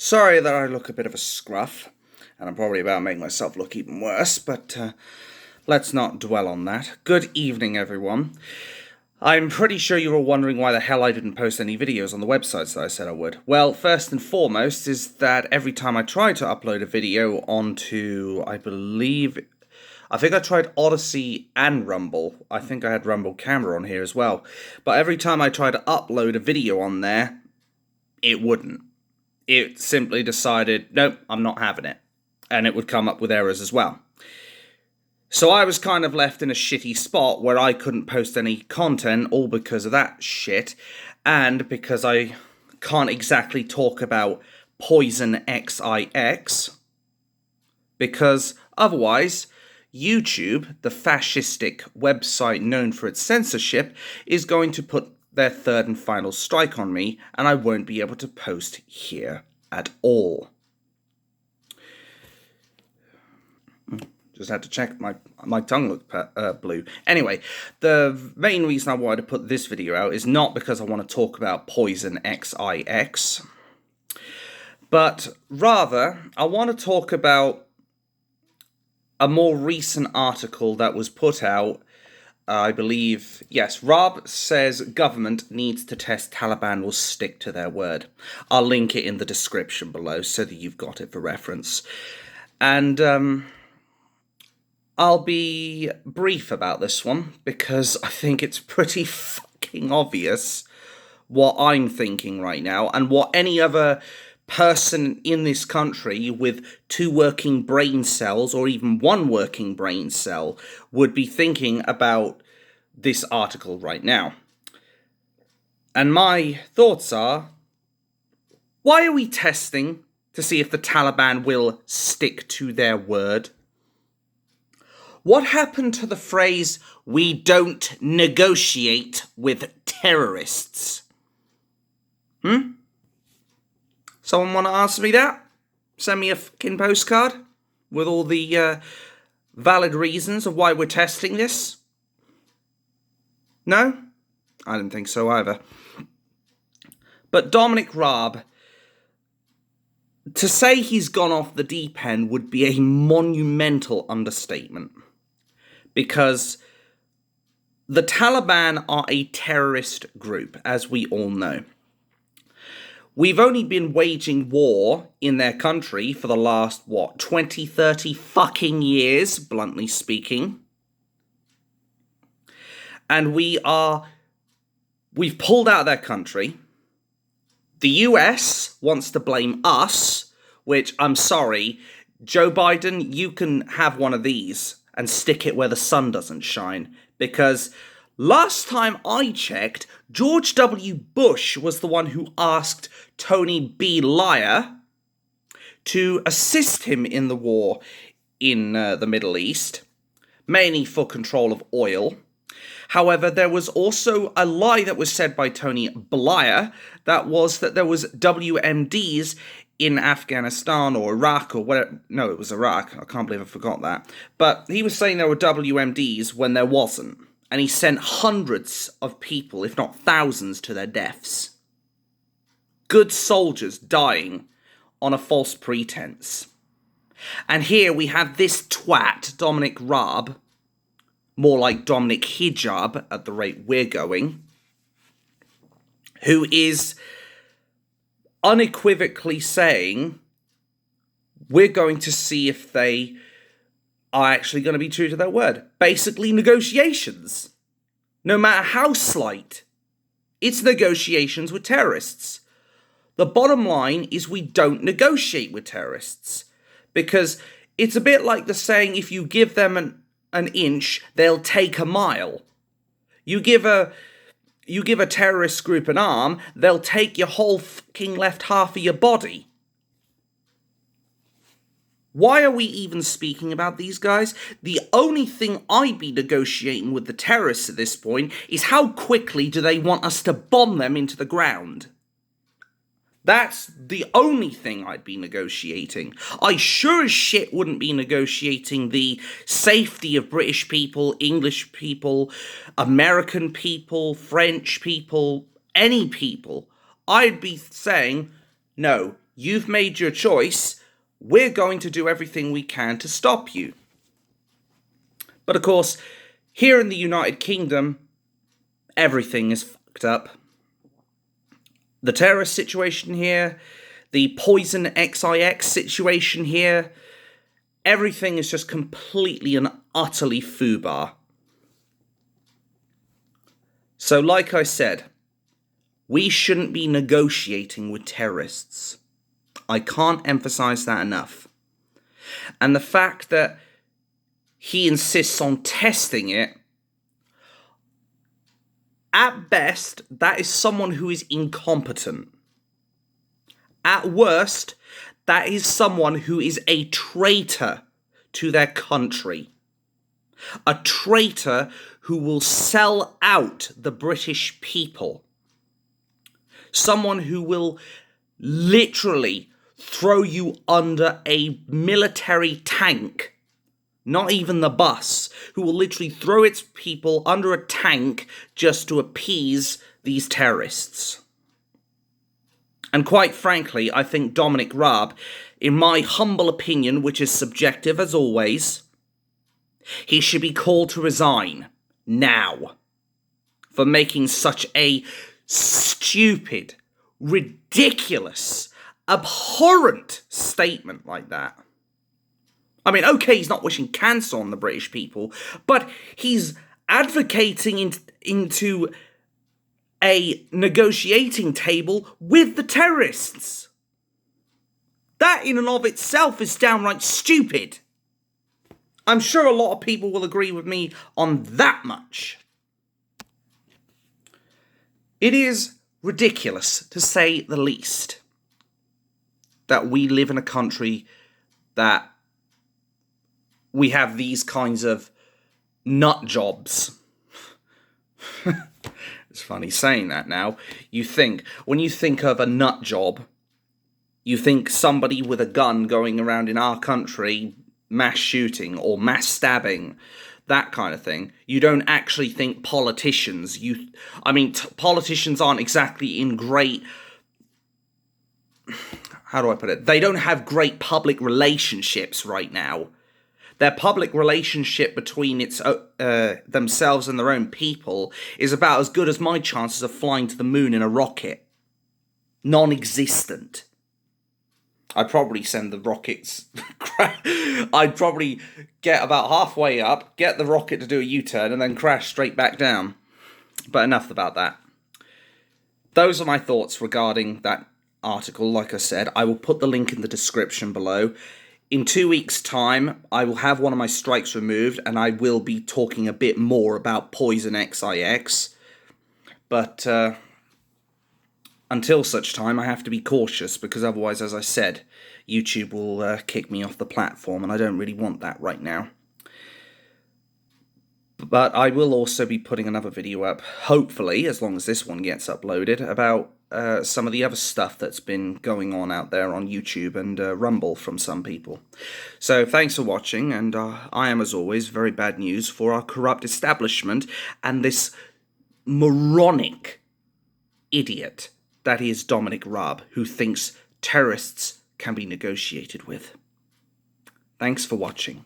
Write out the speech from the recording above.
Sorry that I look a bit of a scruff, and I'm probably about to make myself look even worse, but let's not dwell on that. Good evening, everyone. I'm pretty sure you were wondering why the hell I didn't post any videos on the websites that I said I would. Well, first and foremost is that every time I try to upload a video onto, I think I tried Odyssey and Rumble. I think I had Rumble Camera on here as well. But every time I tried to upload a video on there, it wouldn't. It simply decided, nope, I'm not having it. And it would come up with errors as well. So I was kind of left in a shitty spot where I couldn't post any content, all because of that shit, and because I can't exactly talk about Poison XIX, because otherwise, YouTube, the fascistic website known for its censorship, is going to put their third and final strike on me, and I won't be able to post here at all. Just had to check, my tongue looked blue. Anyway, the main reason I wanted to put this video out is not because I want to talk about Poison XIX, but rather, I want to talk about a more recent article that was put out. I believe, yes, raab says government needs to test Taliban will stick to their word. I'll link it in the description below so that you've got it for reference. And I'll be brief about this one because I think it's pretty fucking obvious what I'm thinking right now and what any other person in this country with 2 working brain cells or even 1 working brain cell would be thinking about this article right now. And my thoughts are, why are we testing to see if the Taliban will stick to their word? What happened to the phrase, we don't negotiate with terrorists? Someone want to answer me that? Send me a fucking postcard with all the valid reasons of why we're testing this? No? I didn't think so either. But Dominic Raab, to say he's gone off the deep end would be a monumental understatement. Because the Taliban are a terrorist group, as we all know. We've only been waging war in their country for the last, 20, 30 fucking years, bluntly speaking. And we've pulled out of their country. The US wants to blame us, which, I'm sorry, Joe Biden, you can have one of these and stick it where the sun doesn't shine, because last time I checked, George W. Bush was the one who asked Tony B. Blair to assist him in the war in the Middle East, mainly for control of oil. However, there was also a lie that was said by Tony Blair that was that there was WMDs in Afghanistan or Iraq or whatever. No, it was Iraq. I can't believe I forgot that. But he was saying there were WMDs when there wasn't. And he sent hundreds of people, if not thousands, to their deaths. Good soldiers dying on a false pretense. And here we have this twat, Dominic Raab, more like Dominic Hijab at the rate we're going, who is unequivocally saying we're going to see if they are actually going to be true to their word. Basically, negotiations. No matter how slight, it's negotiations with terrorists. The bottom line is we don't negotiate with terrorists. Because it's a bit like the saying, if you give them an inch, they'll take a mile. You give a terrorist group an arm, they'll take your whole fucking left half of your body. Why are we even speaking about these guys? The only thing I'd be negotiating with the terrorists at this point is how quickly do they want us to bomb them into the ground. That's the only thing I'd be negotiating. I sure as shit wouldn't be negotiating the safety of British people, English people, American people, French people, any people. I'd be saying, no, you've made your choice. We're going to do everything we can to stop you. But of course, here in the United Kingdom, everything is fucked up. The terrorist situation here, the poison XIX situation here, everything is just completely and utterly foobar. So like I said, we shouldn't be negotiating with terrorists. I can't emphasize that enough. And the fact that he insists on testing it, at best, that is someone who is incompetent. At worst, that is someone who is a traitor to their country. A traitor who will sell out the British people. Someone who will literally throw you under a military tank. Not even the bus, who will literally throw its people under a tank just to appease these terrorists. And quite frankly, I think Dominic Raab, in my humble opinion, which is subjective as always, he should be called to resign now for making such a stupid, ridiculous, abhorrent statement like that. I mean, okay, he's not wishing cancer on the British people, but he's advocating into a negotiating table with the terrorists. That in and of itself is downright stupid. I'm sure a lot of people will agree with me on that much. It is ridiculous, to say the least, that we live in a country that we have these kinds of nut jobs. It's funny saying that now. When you think of a nut job, you think somebody with a gun going around in our country mass shooting or mass stabbing, that kind of thing. You don't actually think politicians. Politicians aren't exactly in great... How do I put it? They don't have great public relationships right now. Their public relationship between themselves and their own people is about as good as my chances of flying to the moon in a rocket. Non-existent. I'd probably send the rockets... I'd probably get about halfway up, get the rocket to do a U-turn, and then crash straight back down. But enough about that. Those are my thoughts regarding that article. Like I said, I will put the link in the description below. In 2 weeks' time, I will have one of my strikes removed, and I will be talking a bit more about poison XIX. But until such time, I have to be cautious, because otherwise, as I said, YouTube will kick me off the platform, and I don't really want that right now. But I will also be putting another video up, hopefully, as long as this one gets uploaded, about some of the other stuff that's been going on out there on YouTube and Rumble from some people. So thanks for watching, and I am, as always, very bad news for our corrupt establishment and this moronic idiot that is Dominic Raab, who thinks terrorists can be negotiated with. Thanks for watching.